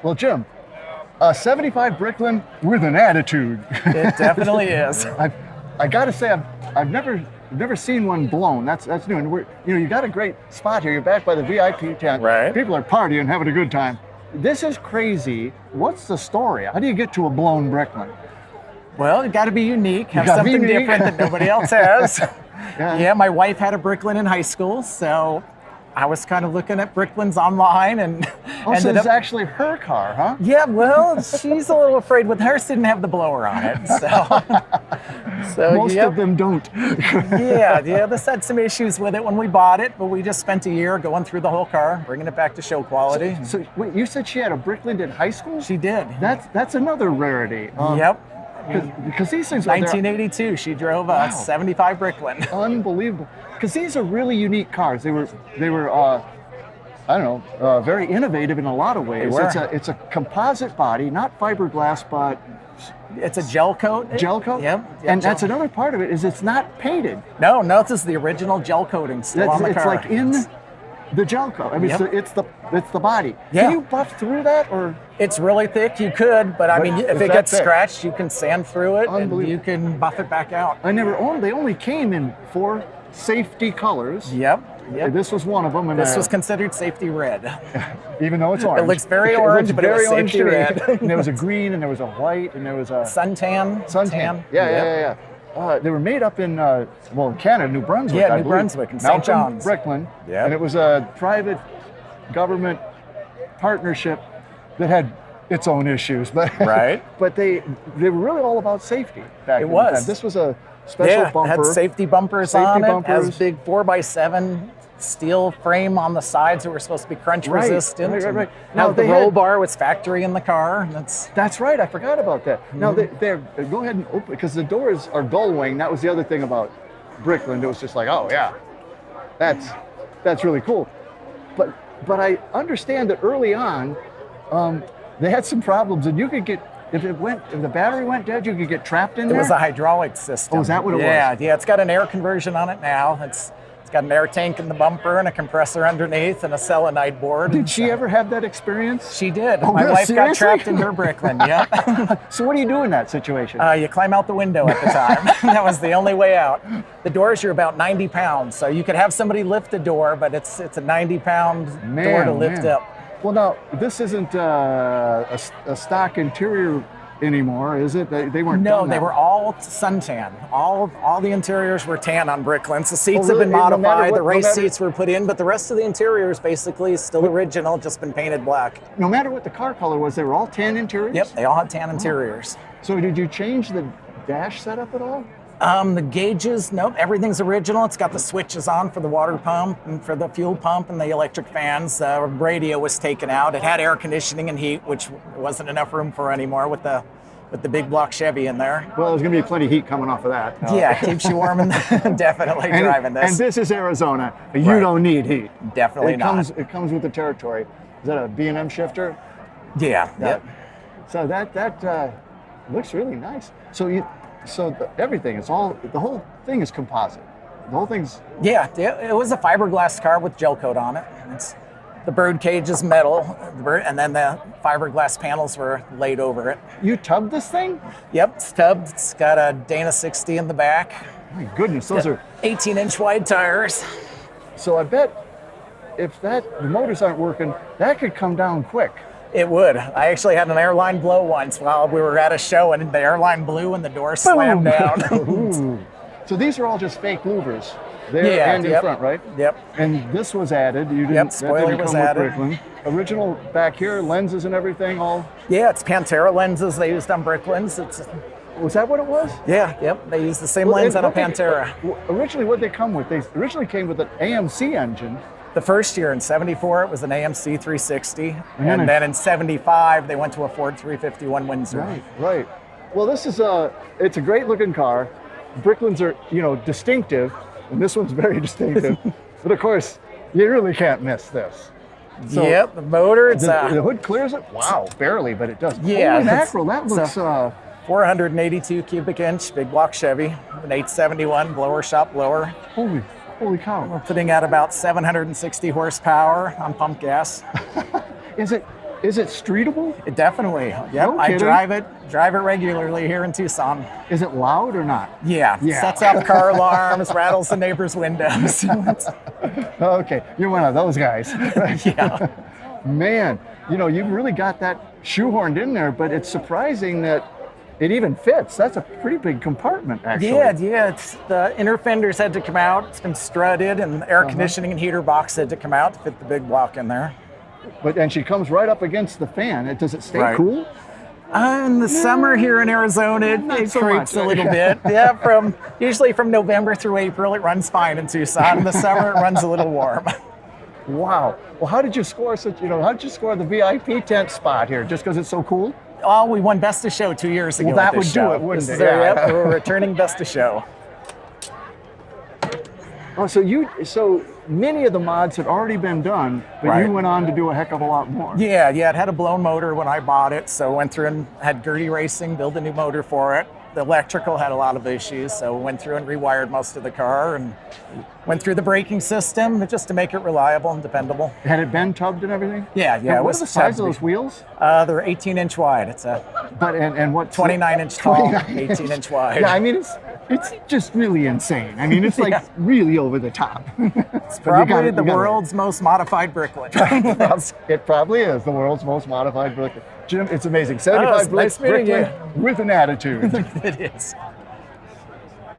Well, Jim, 75 Bricklin with an attitude. It definitely is. I got to say, I've never seen one blown. That's new. And you got a great spot here. You're back by the VIP tent. Right. People are partying, having a good time. This is crazy. What's the story? How do you get to a blown Bricklin? Well, you got to be unique. Have something different that nobody else has. Yeah, my wife had a Bricklin in high school, so I was kind of looking at Bricklins online and so it's actually her car, huh? Yeah, well, she's a little afraid with hers didn't have the blower on it, so most of them don't. yeah, this had some issues with it when we bought it, but we just spent a year going through the whole car, bringing it back to show quality. So wait, you said she had a Bricklin in high school? She did. That's another rarity. Yep. Because these things 1982, she drove a 75 Bricklin. Unbelievable. Because these are really unique cars. They were I don't know, very innovative in a lot of ways. It's a composite body, not fiberglass, but it's a gel coat. Gel coat? Yep. And that's another part of it is it's not painted. No, this is the original gel coating still on the car. It's like in the gel coat. I mean, it's the body. Yeah. Can you buff through that, or? It's really thick. You could, but I mean, if it gets scratched, you can sand through it and you can buff it back out. They only came in 4 safety colors. Yep. This was one of them. And this was considered safety red. Even though it's orange. It looks very orange, but it was safety red. And there was a green, and there was a white, and there was a suntan. Yeah. They were made up in Canada, New Brunswick. Yeah, New Brunswick and St. John's. Bricklin. Yeah. And it was a private government partnership that had its own issues, but but they were really all about safety back then. It was. This was a special bumper. It had safety bumpers on it. Has big 4x7 steel frame on the sides that were supposed to be crunch resistant. Right. Now the roll bar was factory in the car. That's right. I forgot about that. Now they're go ahead and open, because the doors are gull wing. That was the other thing about Bricklin. It was just like, oh yeah, that's really cool. But I understand that early on, they had some problems, and you could get, if the battery went dead, you could get trapped in there. It was a hydraulic system. Oh, is that what it was? Yeah. It's got an air conversion on it now. It's got an air tank in the bumper and a compressor underneath and a selenite board. Did she ever have that experience? She did. My wife got trapped in her Bricklin. Yeah. So what do you do in that situation? You climb out the window at the time. That was the only way out. The doors are about 90 pounds, so you could have somebody lift the door, but it's a 90-pound door to lift up. Well, now, this isn't a stock interior anymore, is it? They weren't. No, they were all suntan. All the interiors were tan on Bricklins. The seats have been modified. The race seats were put in, but the rest of the interior is basically still original, just been painted black. No matter what the car color was, they were all tan interiors? Yep, they all had tan interiors. So did you change the dash setup at all? The gauges, nope, everything's original. It's got the switches on for the water pump and for the fuel pump and the electric fans. The radio was taken out. It had air conditioning and heat, which wasn't enough room for anymore with the big block Chevy in there. Well, there's going to be plenty of heat coming off of that. Yeah, it keeps you warm and definitely driving this. And this is Arizona. You don't need heat. Definitely not. It comes with the territory. Is that a B&M shifter? Yeah. Yep. So that looks really nice. Everything, the whole thing is composite. The whole thing's... Yeah, it was a fiberglass car with gel coat on it. The bird cage is metal, and then the fiberglass panels were laid over it. You tubbed this thing? Yep, it's tubbed. It's got a Dana 60 in the back. My goodness, those are 18-inch wide tires. So I bet if the motors aren't working, that could come down quick. It would. I actually had an airline blow once while we were at a show, and the airline blew and the door slammed down. So these are all just fake louvers. There and in front, right? Yep. And this was added. Spoiler was added. Original back here, lenses and everything, all. Yeah, it's Pantera lenses they used on Bricklins. Was that what it was? Yeah. Yep. They used the same lens on a Pantera. Originally, what they come with? They originally came with an AMC engine. The first year in '74, it was an AMC 360, and then in '75 they went to a Ford 351 Windsor. Right. Well, this is it's a great looking car. Bricklins are distinctive. And this one's very distinctive. But of course, you really can't miss this. So the motor, the hood clears it? Wow, barely, but it does. Yeah. Holy mackerel, that looks... 482 cubic inch, big block Chevy, an 871 blower shop blower. Holy cow. We're putting out about 760 horsepower on pump gas. Is it Is it streetable? It definitely. Yep, No I kidding? drive it regularly here in Tucson. Is it loud or not? Yeah, Yeah. sets off car alarms, rattles the neighbors' windows. Okay, you're one of those guys. Yeah. Man, you know, you've really got that shoehorned in there, but it's surprising that it even fits. That's a pretty big compartment, actually. Yeah. It's the inner fenders had to come out. It's been strutted, and the air conditioning and heater box had to come out to fit the big block in there. And she comes right up against the fan. Does it stay Right. cool? In the summer here in Arizona, it so creeps much. a little bit. Yeah, usually from November through April, it runs fine in Tucson. In the summer, it runs a little warm. Wow. Well, how did you score how did you score the VIP tent spot here? Just because it's so cool? Oh, we won Best of Show 2 years ago. Well, that at this would do show. it, wouldn't This it? is our- Yeah. Yep, we're returning Best of Show. Oh, so many of the mods had already been done, but Right. you went on to do a heck of a lot more. Yeah, it had a blown motor when I bought it, so went through and had Gertie Racing build a new motor for it. The electrical had a lot of issues, so went through and rewired most of the car and went through the braking system just to make it reliable and dependable. Had it been tubbed and everything? Yeah, And it what was are the size of tubbed. those wheels? They're 18-inch wide. It's a But and what 29-inch tall, 29 18-inch wide. Yeah, I mean it's just really insane. I mean it's like Yeah. really over the top. It's probably the world's most modified Bricklin. It probably is the world's most modified Bricklin. Jim, it's amazing. 75 it's nice meeting Bricklin with an attitude. It is.